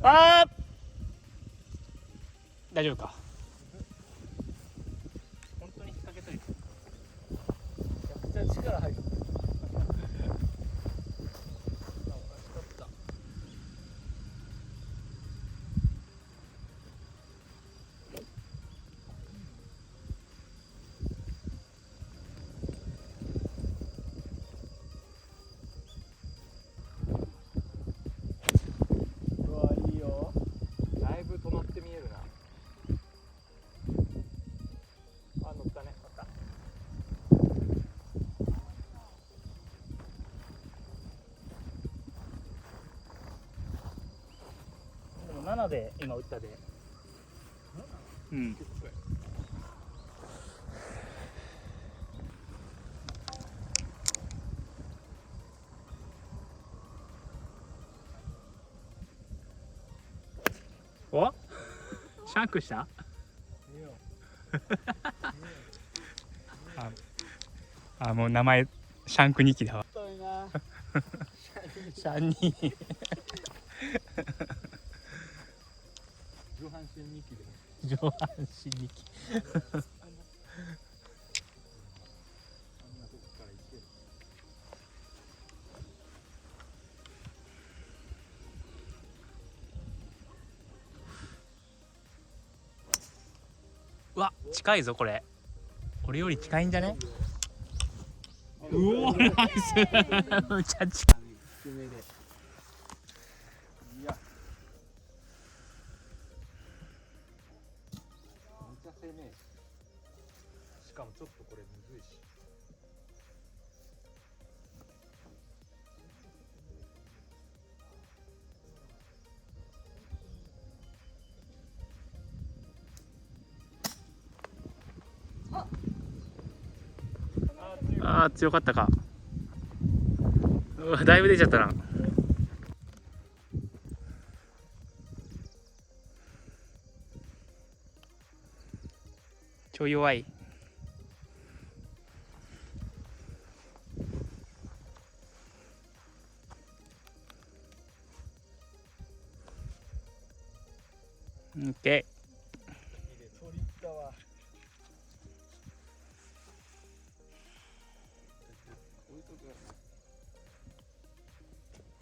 あー、大丈夫か。本当に引っ掛けといて。めっちゃ力入る。うわ、いいよ。だいぶ止まって見えるな。あ、乗ったね。乗った。でも7で今打ったで。うん。お？シャンクした？あ、もう名前シャンク2期だわ。シャン2。上半身2期で。上半身2期。うわ、近いぞこれ。俺より近いんじゃね？うお、ナイス。むちゃ近い。低めで。いや。めっちゃ攻め。しかもちょっとこれむずいし。あー、強かったか。うわ、だいぶ出ちゃったな。ちょい弱い。オッケー。取りったわ。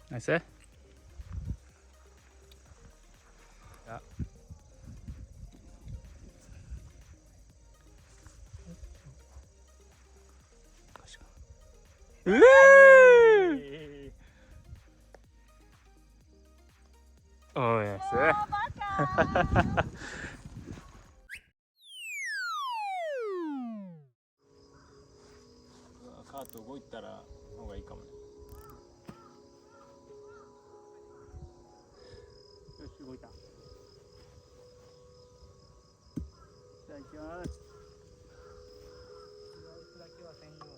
ナイス。うえー。おー、ナイス。カート動いたら方がいいかもね。よし、動いた。じゃあ行きます。スライスだけはせんように。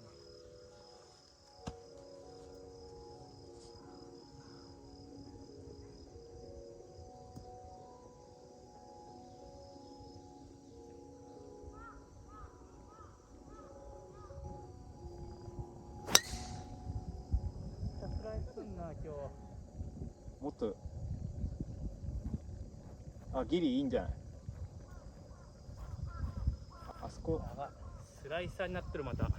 スライスすんな今日。もっと。あ、ギリいいんじゃない。あそこ。やばい、スライサーになってるまた。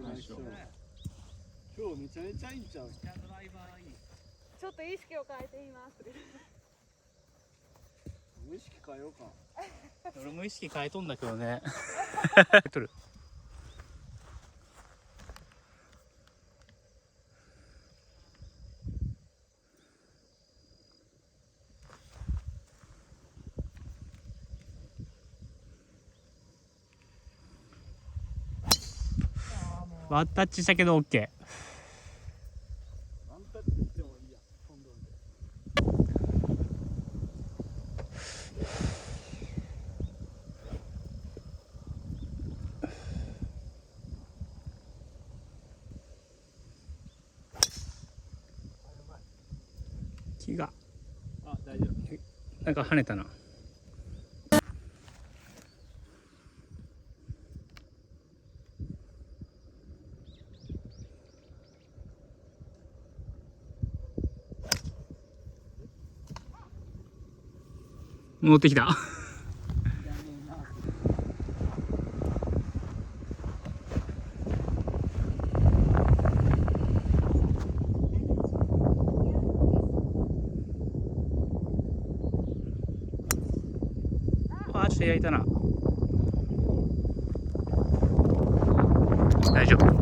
ナイスショット。今日めちゃめちゃいいんちゃう。ドライバーいい。ちょっと意識を変えています。無意識変えようか。俺も意識変えとんだけどね。取る。ワンタッチしたけど OK。ワンタッチしてもいいや。飛んどんで。木があ、大丈夫。なんか跳ねたな。戻ってきた。あ、ちょっと焼いたな。大丈夫。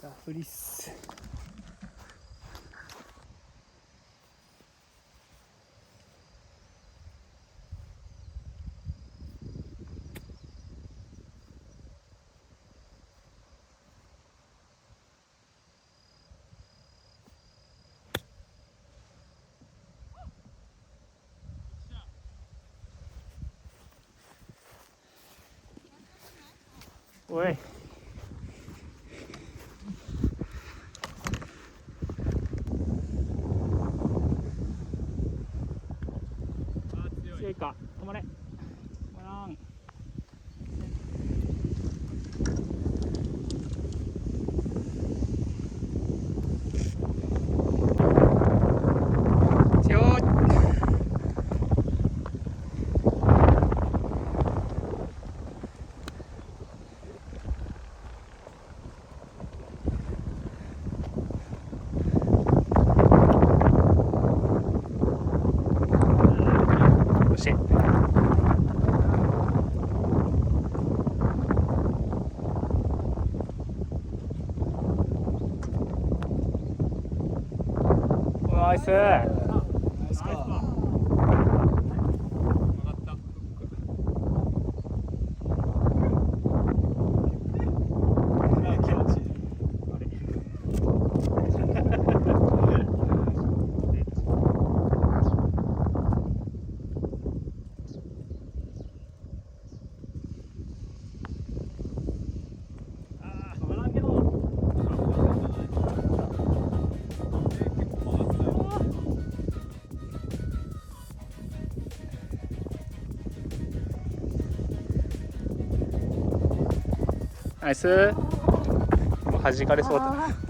ザフリス。おい。強いか。止まれ。止まらん。強い。惜しい。ナイス。ナイスか。ナイス。弾かれそうだ。